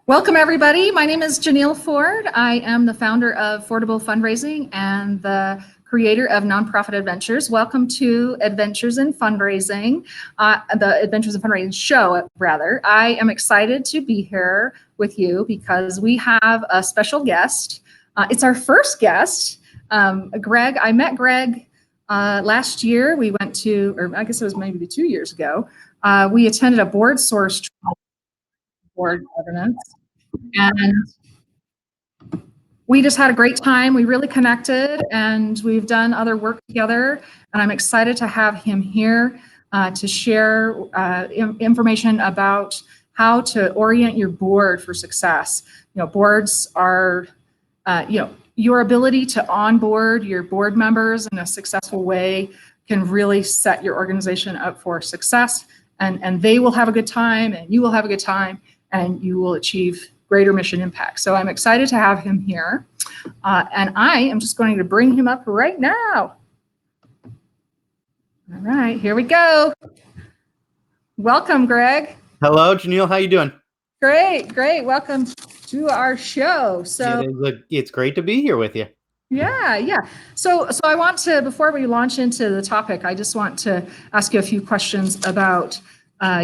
Welcome, everybody. My name is Janeal Ford. I am the founder of Affordable Fundraising and the creator of Nonprofit Adventures. Welcome to Adventures in Fundraising, the Adventures in Fundraising show, rather. I am excited to be here with you because we have a special guest. It's our first guest, Greg. I met Greg last year. We went to, or I guess it was maybe 2 years ago. We attended a board source board governance. And we just had a great time. We really connected and we've done other work together. And I'm excited to have him here to share information about how to orient your board for success. You know, boards are, your ability to onboard your board members in a successful way can really set your organization up for success. And they will have a good time and you will have a good time and you will achieve greater mission impact. So I'm excited to have him here. And I am just going to bring him up right now. All right, here we go. Welcome, Greg. Hello, Janeal. How you doing? Great. Welcome to our show. So it's great to be here with you. Yeah. So I want to, before we launch into the topic, I just want to ask you a few questions about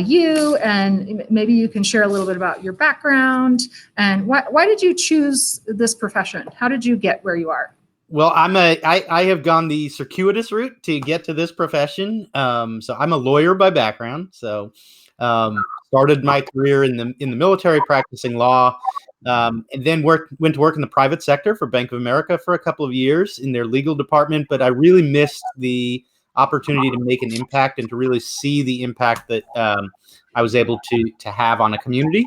you, and maybe you can share a little bit about your background and why did you choose this profession? How did you get where you are? Well, I have gone the circuitous route to get to this profession. So I'm a lawyer by background. So started my career in the military practicing law, and then went to work in the private sector for Bank of America for a couple of years in their legal department. But I really missed the opportunity to make an impact and to really see the impact that I was able to have on a community.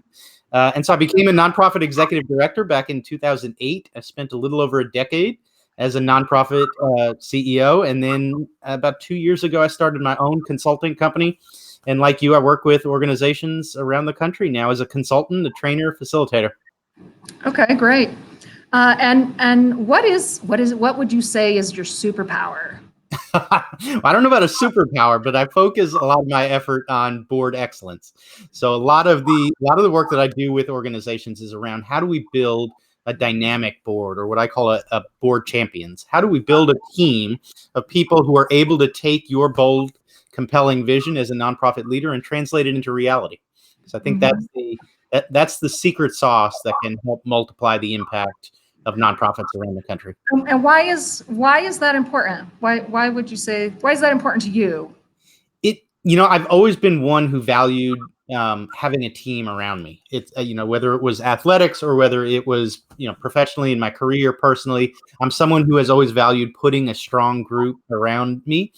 And so I became a nonprofit executive director back in 2008. I spent a little over a decade as a nonprofit CEO. And then about 2 years ago, I started my own consulting company. And like you, I work with organizations around the country now as a consultant, a trainer, facilitator. Okay, great. And what would you say is your superpower? I don't know about a superpower, but I focus a lot of my effort on board excellence. So a lot of the work that I do with organizations is around how do we build a dynamic board, or what I call a board champions. How do we build a team of people who are able to take your bold, compelling vision as a nonprofit leader and translate it into reality? So I think that's the secret sauce that can help multiply the impact of nonprofits around the country. And why is that important? Why would you say, why is that important to you? I've always been one who valued having a team around me. It's whether it was athletics or whether it was professionally in my career, personally, I'm someone who has always valued putting a strong group around me.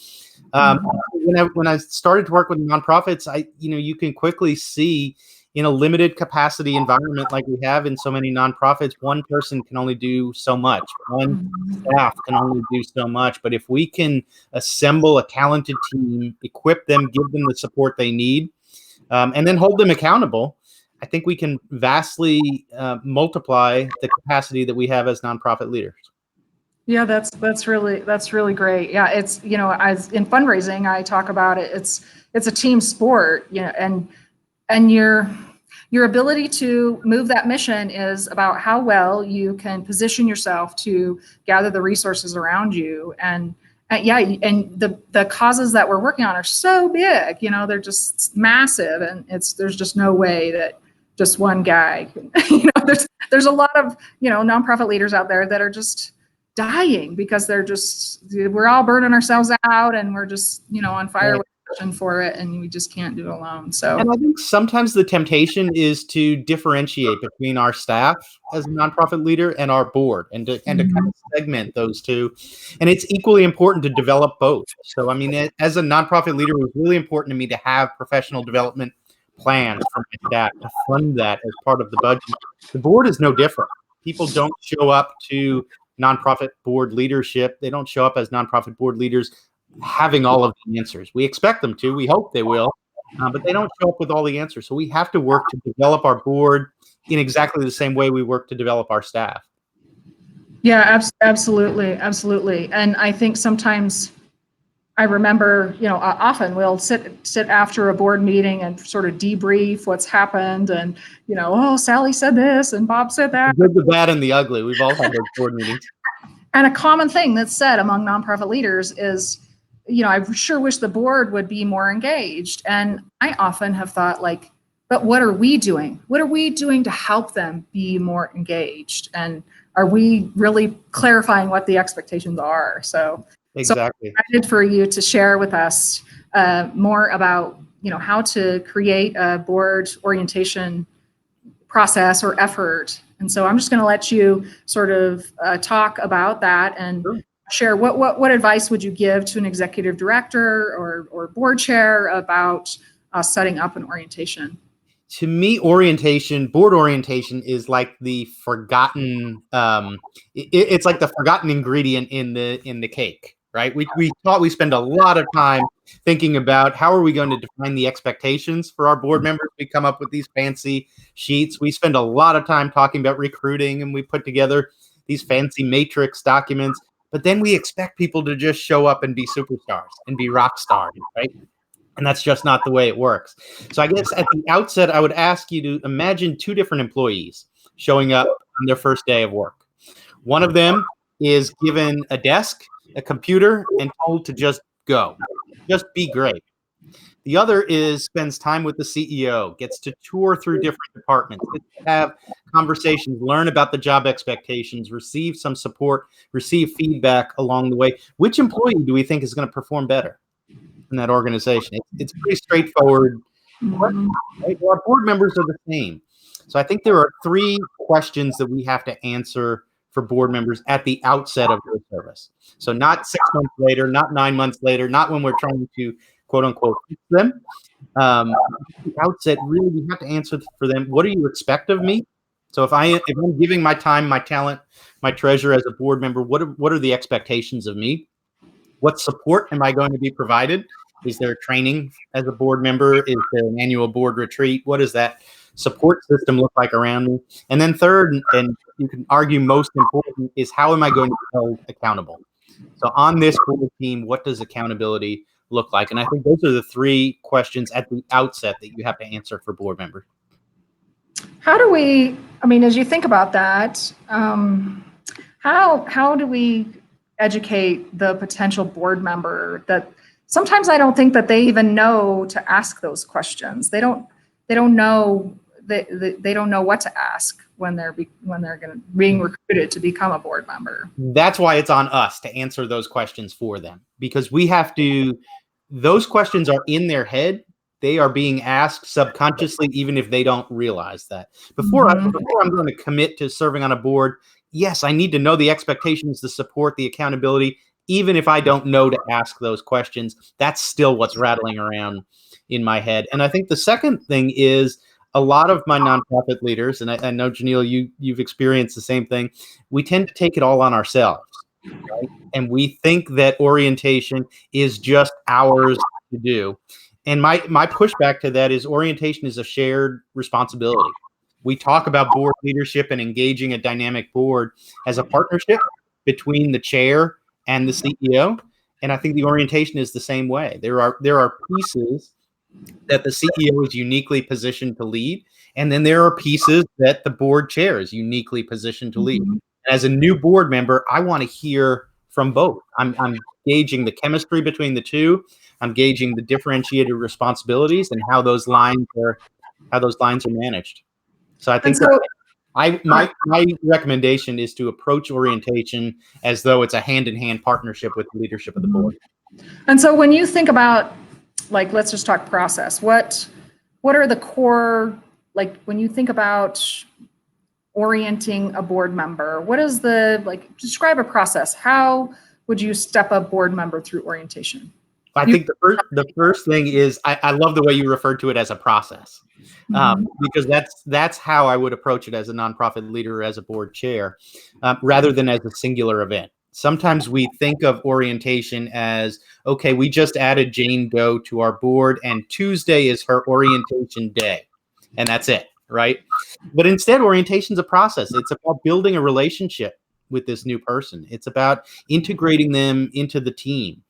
When I started to work with nonprofits, you can quickly see, in a limited capacity environment like we have in so many nonprofits, one person can only do so much. One staff can only do so much. But if we can assemble a talented team, equip them, give them the support they need, and then hold them accountable, I think we can vastly multiply the capacity that we have as nonprofit leaders. Yeah, that's really great. Yeah, it's as in fundraising, I talk about it. It's a team sport, and your ability to move that mission is about how well you can position yourself to gather the resources around you. And the causes that we're working on are so big, they're just massive, and there's just no way that just one guy can, there's a lot of, nonprofit leaders out there that are just dying because we're all burning ourselves out and we're just, on fire for it, and we just can't do it alone. So, and I think sometimes the temptation is to differentiate between our staff as a nonprofit leader and our board, and to kind of segment those two. And it's equally important to develop both. So, as a nonprofit leader, it was really important to me to have professional development plans for my staff, to fund that as part of the budget. The board is no different. People don't show up to nonprofit board leadership. They don't show up as nonprofit board leaders having all of the answers. We expect them to, we hope they will, but they don't show up with all the answers. So we have to work to develop our board in exactly the same way we work to develop our staff. Yeah, absolutely. And I think sometimes I remember, often we'll sit after a board meeting and sort of debrief what's happened, and oh, Sally said this and Bob said that. The good, the bad, and the ugly. We've all had those board meetings. And a common thing that's said among nonprofit leaders is, I sure wish the board would be more engaged. And I often have thought, like, but what are we doing? What are we doing to help them be more engaged? And are we really clarifying what the expectations are? Exactly. So I'm excited for you to share with us more about, how to create a board orientation process or effort. And so I'm just going to let you sort of talk about that and share what advice would you give to an executive director or board chair about setting up an orientation? To me, board orientation is like the forgotten. It's like the forgotten ingredient in the cake, right? We thought we spend a lot of time thinking about how are we going to define the expectations for our board members. We come up with these fancy sheets. We spend a lot of time talking about recruiting, and we put together these fancy matrix documents. But then we expect people to just show up and be superstars and be rock stars, right? And that's just not the way it works. So I guess at the outset, I would ask you to imagine two different employees showing up on their first day of work. One of them is given a desk, a computer, and told to just go, just be great. The other spends time with the CEO, gets to tour through different departments, gets to have conversations, learn about the job expectations, receive some support, receive feedback along the way. Which employee do we think is going to perform better in that organization? It's pretty straightforward. Right? Our board members are the same. So I think there are three questions that we have to answer for board members at the outset of their service. So not 6 months later, not 9 months later, not when we're trying to quote unquote fix them. At the outset, really, we have to answer for them. What do you expect of me? So if I'm giving my time, my talent, my treasure as a board member, what are the expectations of me? What support am I going to be provided? Is there training as a board member? Is there an annual board retreat? What does that support system look like around me? And then third, and you can argue most important, is how am I going to be held accountable? So on this board team, what does accountability look like? And I think those are the three questions at the outset that you have to answer for board members. How do we, as you think about that, how do we educate the potential board member that sometimes I don't think that they even know to ask those questions. They don't know they don't know what to ask when they're being recruited to become a board member. That's why it's on us to answer those questions for them, because we have to. Those questions are in their head. They are being asked subconsciously, even if they don't realize that. Before I'm going to commit to serving on a board, yes, I need to know the expectations, the support, the accountability. Even if I don't know to ask those questions, that's still what's rattling around in my head. And I think the second thing is a lot of my nonprofit leaders, and I know, Janeal, you've experienced the same thing. We tend to take it all on ourselves, right? And we think that orientation is just ours to do. And my pushback to that is orientation is a shared responsibility. We talk about board leadership and engaging a dynamic board as a partnership between the chair and the CEO. And I think the orientation is the same way. There are pieces that the CEO is uniquely positioned to lead. And then there are pieces that the board chair is uniquely positioned to lead. As a new board member, I want to hear from both. I'm gauging the chemistry between the two. I'm gauging the differentiated responsibilities and how those lines are managed. So I think my recommendation is to approach orientation as though it's a hand-in-hand partnership with the leadership of the board. And so when you think about, like, let's just talk process, what are the core, like, when you think about orienting a board member, what is describe a process? How would you step a board member through orientation? I think the first thing is I love the way you referred to it as a process, because that's how I would approach it as a nonprofit leader or as a board chair, rather than as a singular event. Sometimes we think of orientation as, okay, we just added Jane Doe to our board and Tuesday is her orientation day, and that's it, right? But instead, orientation is a process. It's about building a relationship with this new person. It's about integrating them into the team.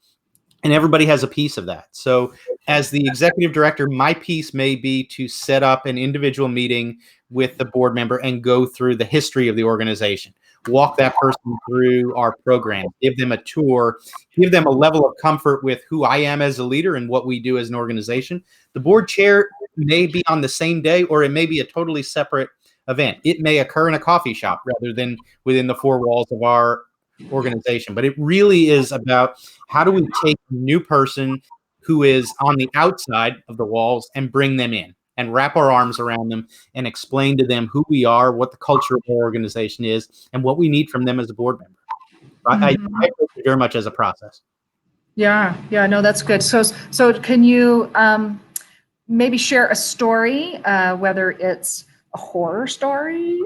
and everybody has a piece of that. So as the executive director, my piece may be to set up an individual meeting with the board member and go through the history of the organization, walk that person through our program, give them a tour, give them a level of comfort with who I am as a leader and what we do as an organization. The board chair may be on the same day, or it may be a totally separate event. It may occur in a coffee shop rather than within the four walls of our organization. But it really is about, how do we take a new person who is on the outside of the walls and bring them in and wrap our arms around them and explain to them who we are, what the culture of our organization is, and what we need from them as a board member. I approach it very much as a process. Yeah, no, that's good. So can you maybe share a story, whether it's a horror story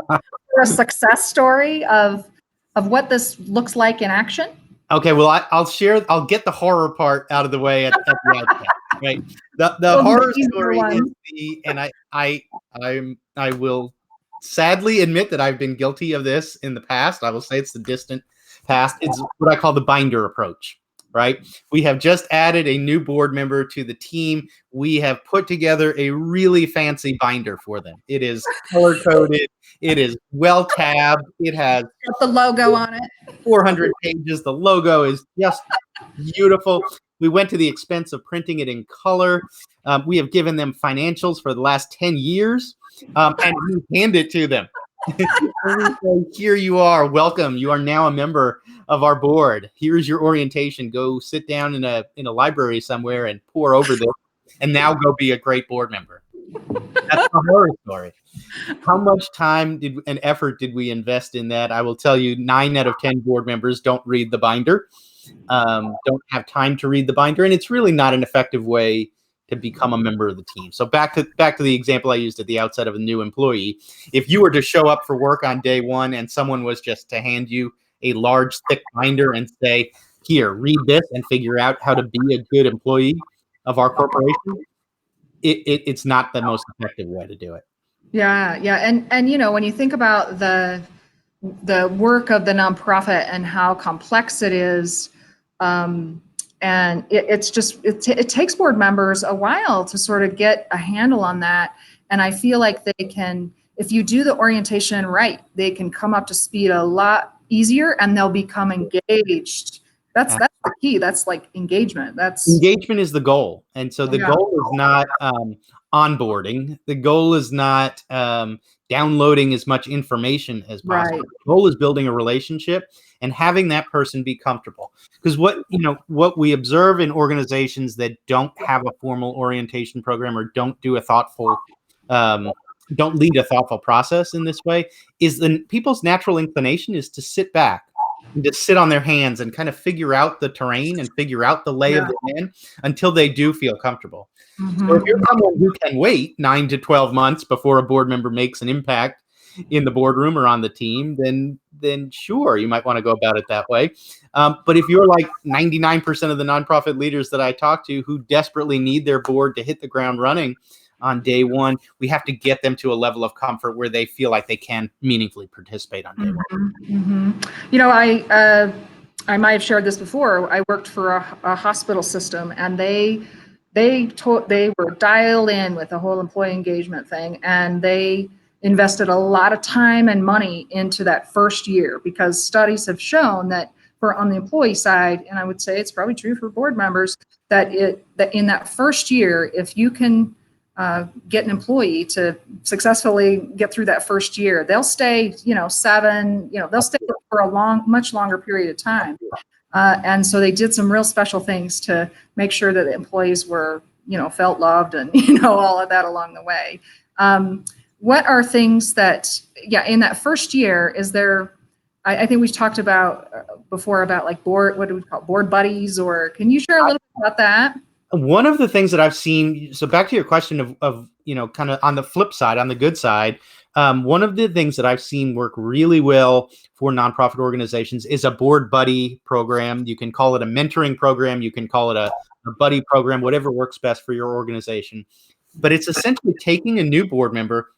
or a success story of what this looks like in action? Okay, well, I'll get the horror part out of the way at the outset, right? The horror story is and I will sadly admit that I've been guilty of this in the past. I will say it's the distant past. It's what I call the binder approach, right? We have just added a new board member to the team. We have put together a really fancy binder for them. It is color coded. It is well tabbed. It has the logo on it. 400 pages. The logo is just beautiful. We went to the expense of printing it in color. We have given them financials for the last 10 years, and we hand it to them. Here you are. Welcome. You are now a member of our board. Here's your orientation. Go sit down in a library somewhere and pore over this, and now go be a great board member. That's the horror story. How much time and effort did we invest in that? I will tell you, 9 out of 10 board members don't read the binder, don't have time to read the binder, and it's really not an effective way to become a member of the team. So back to the example I used at the outset of a new employee. If you were to show up for work on day one and someone was just to hand you a large, thick binder and say, here, read this and figure out how to be a good employee of our corporation, it's not the most effective way to do it. Yeah. And when you think about the work of the nonprofit and how complex it is, and it takes board members a while to sort of get a handle on that. And I feel like they can, if you do the orientation right, they can come up to speed a lot easier and they'll become engaged. That's the key. That's like engagement. Engagement is the goal. And so the goal is not onboarding. The goal is not downloading as much information as possible. Right. The goal is building a relationship and having that person be comfortable. Because what we observe in organizations that don't have a formal orientation program or don't do a thoughtful don't lead a thoughtful process in this way is people's natural inclination is to sit back and just sit on their hands and kind of figure out the terrain and figure out the lay of the land until they do feel comfortable. So if you're someone who can wait 9 to 12 months before a board member makes an impact in the boardroom or on the team, then sure, you might want to go about it that way. But if you're like 99% of the nonprofit leaders that I talk to who desperately need their board to hit the ground running on day one, we have to get them to a level of comfort where they feel like they can meaningfully participate on day one. I might have shared this before. I worked for a hospital system, and they were dialed in with the whole employee engagement thing, and they invested a lot of time and money into that first year, because studies have shown that on the employee side, and I would say it's probably true for board members, that in that first year, if you can get an employee to successfully get through that first year, they'll stay, they'll stay for a much longer period of time. And so they did some real special things to make sure that the employees were, felt loved and, all of that along the way. What are things that, in that first year, is there, I think we've talked about before about like what do we call board buddies, or can you share a little bit about that? One of the things that I've seen, so back to your question of kind of on the flip side, on the good side, one of the things that I've seen work really well for nonprofit organizations is a board buddy program. You can call it a mentoring program. You can call it a buddy program, whatever works best for your organization. But it's essentially taking a new board member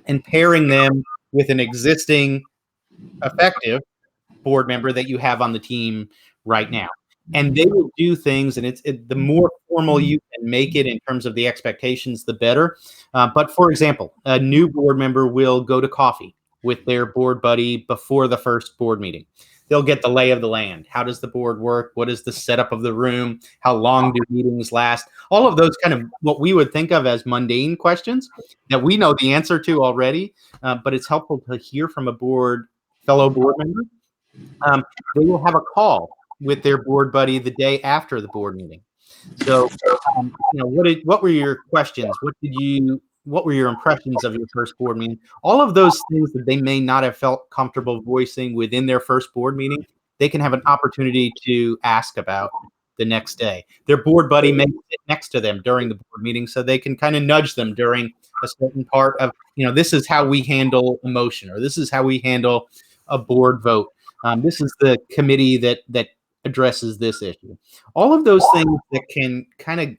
and pairing them with an existing effective board member that you have on the team right now. and they will do things, and the more formal you can make it in terms of the expectations, the better. But for example, a new board member will go to coffee with their board buddy before the first board meeting. They'll get the lay of the land. How does the board work? What is the setup of the room? How long do meetings last? All of those kind of what we would think of as mundane questions that we know the answer to already, but it's helpful to hear from a fellow board member. They will have a call with their board buddy the day after the board meeting. So, what were your questions? What were your impressions of your first board meeting? All of those things that they may not have felt comfortable voicing within their first board meeting, they can have an opportunity to ask about the next day. Their board buddy may sit next to them during the board meeting, so they can kind of nudge them during a certain part of, this is how we handle emotion, or this is how we handle a board vote. This is the committee that addresses this issue. All of those things that can kind of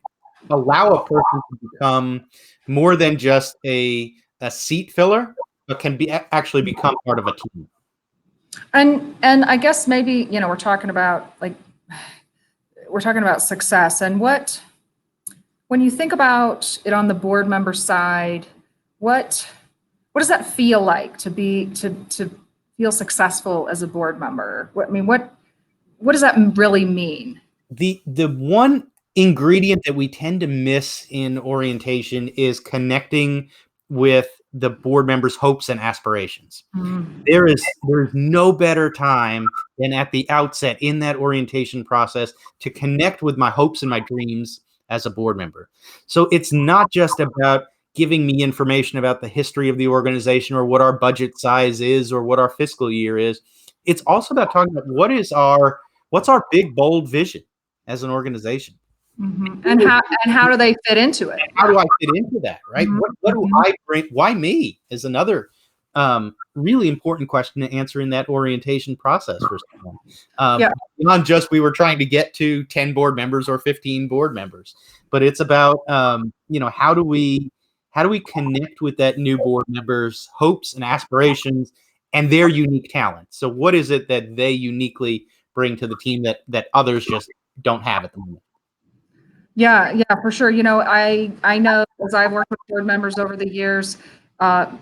allow a person to become more than just a seat filler, but can actually become part of a team. And I guess maybe, we're talking about success, and when you think about it on the board member side, what does that feel like to feel successful as a board member? What does that really mean? The one ingredient that we tend to miss in orientation is connecting with the board members' hopes and aspirations. There is no better time than at the outset in that orientation process to connect with my hopes and my dreams as a board member. So it's not just about giving me information about the history of the organization or what our budget size is or what our fiscal year is. It's also about talking about what's our big, bold vision as an organization. Mm-hmm. And how do they fit into it? How do I fit into that, right? Mm-hmm. What do I bring? Why me is another really important question to answer in that orientation process for someone. Not just we were trying to get to 10 board members or 15 board members, but it's about, how do we connect with that new board member's hopes and aspirations and their unique talents? So what is it that they uniquely bring to the team that others just don't have at the moment? Yeah, for sure. I know, as I've worked with board members over the years, as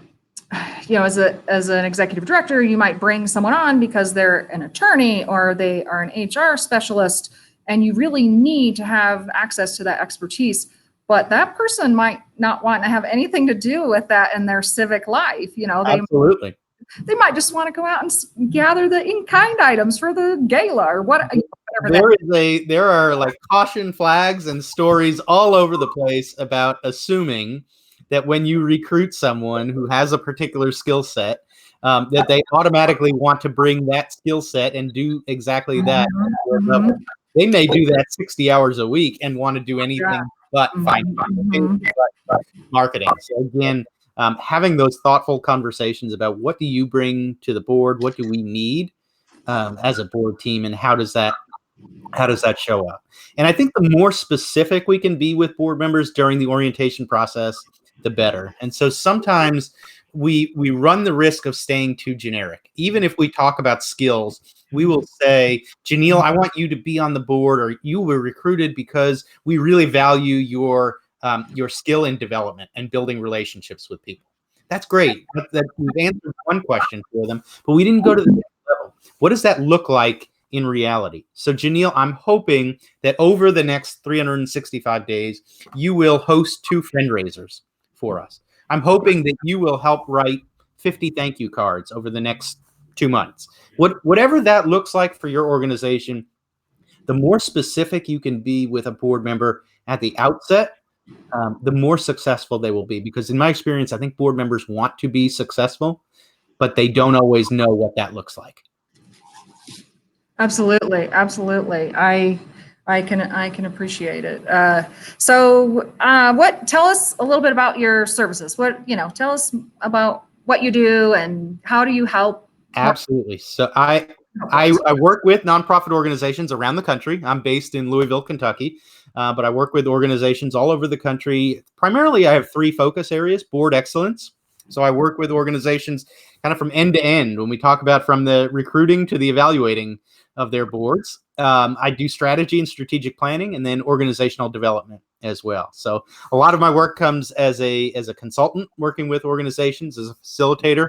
an executive director, you might bring someone on because they're an attorney or they are an HR specialist, and you really need to have access to that expertise. But that person might not want to have anything to do with that in their civic life. Absolutely. They might just want to go out and gather the in-kind items for the gala or whatever. There are like caution flags and stories all over the place about assuming that when you recruit someone who has a particular skill set, that they automatically want to bring that skill set and do exactly that. Mm-hmm. They may do that 60 hours a week and want to do anything but marketing. So again, having those thoughtful conversations about what do you bring to the board, what do we need as a board team, and how does that show up? And I think the more specific we can be with board members during the orientation process, the better. And so sometimes we run the risk of staying too generic. Even if we talk about skills, we will say, Janeal, I want you to be on the board, or you were recruited because we really value your skill in development and building relationships with people. That's great. That we've answered one question for them, but we didn't go to the next level. What does that look like in reality? So Janeal, I'm hoping that over the next 365 days, you will host 2 fundraisers for us. I'm hoping that you will help write 50 thank you cards over the next 2 months. Whatever that looks like for your organization, the more specific you can be with a board member at the outset, the more successful they will be. Because in my experience, I think board members want to be successful, but they don't always know what that looks like. Absolutely. I can appreciate it. Tell us a little bit about your services. Tell us about what you do and how do you help? Absolutely. So I work with nonprofit organizations around the country. I'm based in Louisville, Kentucky, but I work with organizations all over the country. Primarily, I have 3 focus areas: board excellence, So I work with organizations kind of from end to end when we talk about from the recruiting to the evaluating of their boards. I do strategy and strategic planning, and then organizational development as well. So a lot of my work comes as a consultant working with organizations, as a facilitator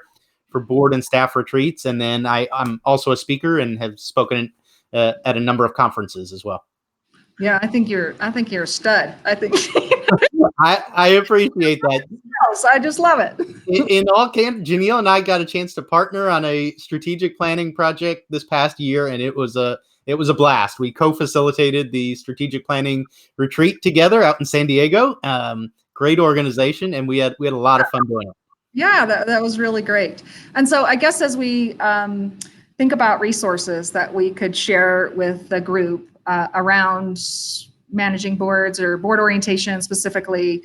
for board and staff retreats, and then I'm also a speaker and have spoken at a number of conferences as well. Yeah, I think you're a stud. I think I appreciate that. I just love it. In all candor, Janeal and I got a chance to partner on a strategic planning project this past year, and it was a blast. We co-facilitated the strategic planning retreat together out in San Diego. Great organization, and we had a lot of fun doing it. Yeah, that was really great. And so I guess as we think about resources that we could share with the group around managing boards or board orientation specifically,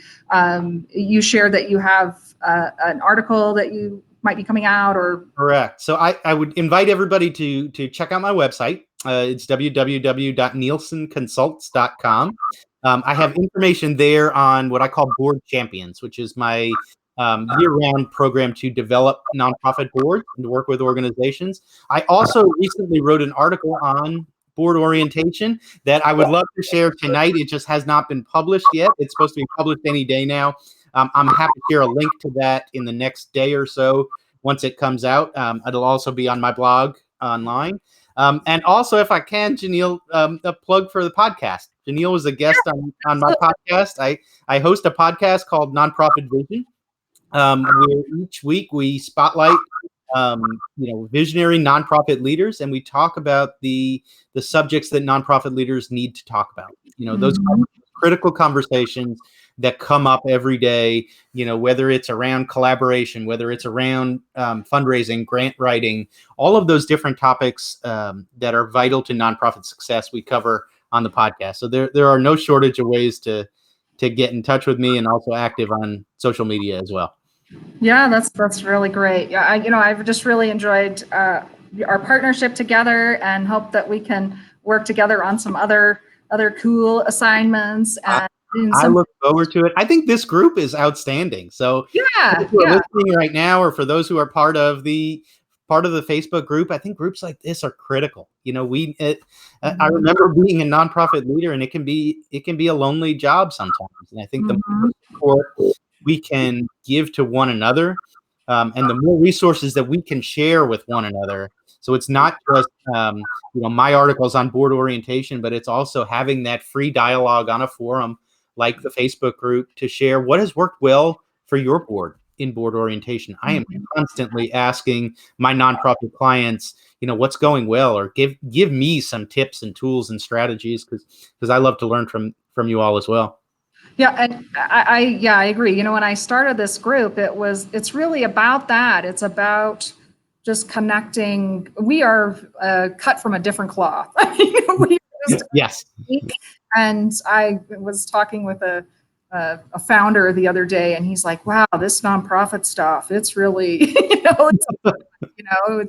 you shared that you have an article that you might be coming out, or correct. So I would invite everybody to check out my website. It's www.nielsenconsults.com. I have information there on what I call Board Champions, which is my year-round program to develop nonprofit boards and to work with organizations. I also recently wrote an article on board orientation that I would love to share tonight. It just has not been published yet. It's supposed to be published any day now. I'm happy to share a link to that in the next day or so once it comes out. It'll also be on my blog online. And also, if I can, Janeal, a plug for the podcast. Janeal was a guest on my podcast. I host a podcast called Nonprofit Vision, where each week we spotlight visionary nonprofit leaders, and we talk about the subjects that nonprofit leaders need to talk about. Those critical conversations that come up every day, whether it's around collaboration, whether it's around fundraising, grant writing, all of those different topics that are vital to nonprofit success we cover on the podcast. So there are no shortage of ways to get in touch with me, and also active on social media as well. Yeah, that's really great. Yeah, I've just really enjoyed our partnership together, and hope that we can work together on some other cool assignments. And I look forward to it. I think this group is outstanding. So if you're listening right now, or for those who are part of the Facebook group, I think groups like this are critical. I remember being a nonprofit leader, and it can be a lonely job sometimes. And I think the more support we can give to one another, and the more resources that we can share with one another. So it's not just my articles on board orientation, but it's also having that free dialogue on a forum like the Facebook group to share what has worked well for your board in board orientation. I am constantly asking my nonprofit clients, what's going well, or give me some tips and tools and strategies, because I love to learn from you all as well. Yeah, and I agree. When I started this group, it's really about that. It's about just connecting. We are cut from a different cloth. Yes. And I was talking with a founder the other day, and he's like, "Wow, this nonprofit stuff, it's really, it's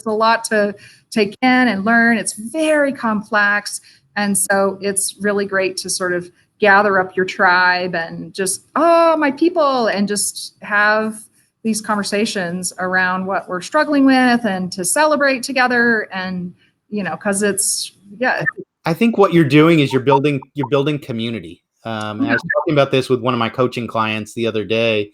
a lot to take in and learn. It's very complex." And so it's really great to sort of gather up your tribe and just, my people, and just have these conversations around what we're struggling with, and to celebrate together. And, because I think what you're doing is you're building community. I was talking about this with one of my coaching clients the other day.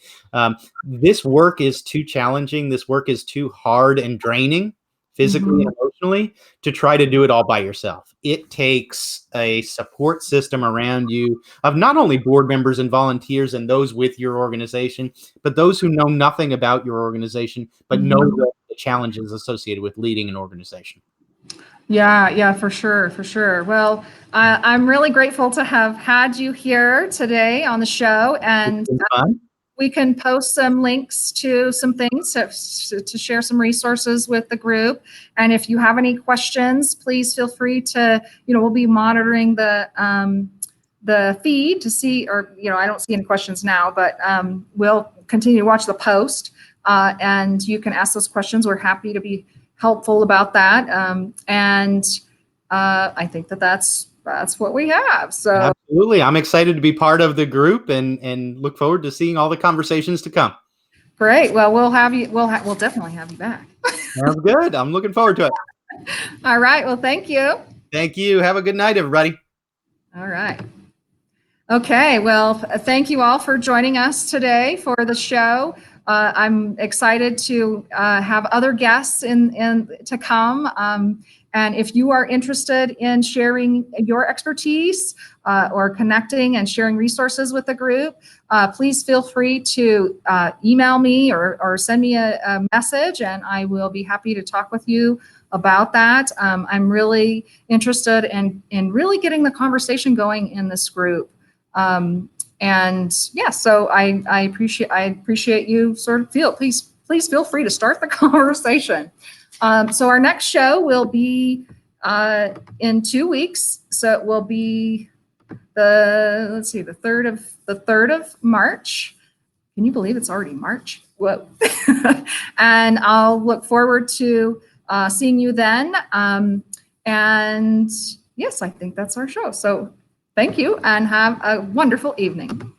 This work is too challenging. This work is too hard and draining, physically and emotionally, to try to do it all by yourself. It takes a support system around you of not only board members and volunteers and those with your organization, but those who know nothing about your organization, but know the challenges associated with leading an organization. Yeah, for sure. Well, I'm really grateful to have had you here today on the show, and we can post some links to some things to share some resources with the group. And if you have any questions, please feel free to, we'll be monitoring the feed to see, or, I don't see any questions now, but we'll continue to watch the post, and you can ask those questions. We're happy to be helpful about that. And I think that's what we have. So absolutely. I'm excited to be part of the group, and look forward to seeing all the conversations to come. Great. Well, we'll have you. We'll definitely have you back. Sounds good. I'm looking forward to it. All right. Well, thank you. Thank you. Have a good night, everybody. All right. Okay. Well, thank you all for joining us today for the show. I'm excited to have other guests in to come. And if you are interested in sharing your expertise or connecting and sharing resources with the group, please feel free to email me or send me a message, and I will be happy to talk with you about that. I'm really interested in really getting the conversation going in this group. And yeah, so I appreciate you please feel free to start the conversation. So our next show will be in 2 weeks. So it will be the 3rd of March. Can you believe it's already March? Whoa. And I'll look forward to seeing you then. And yes, I think that's our show. So thank you and have a wonderful evening.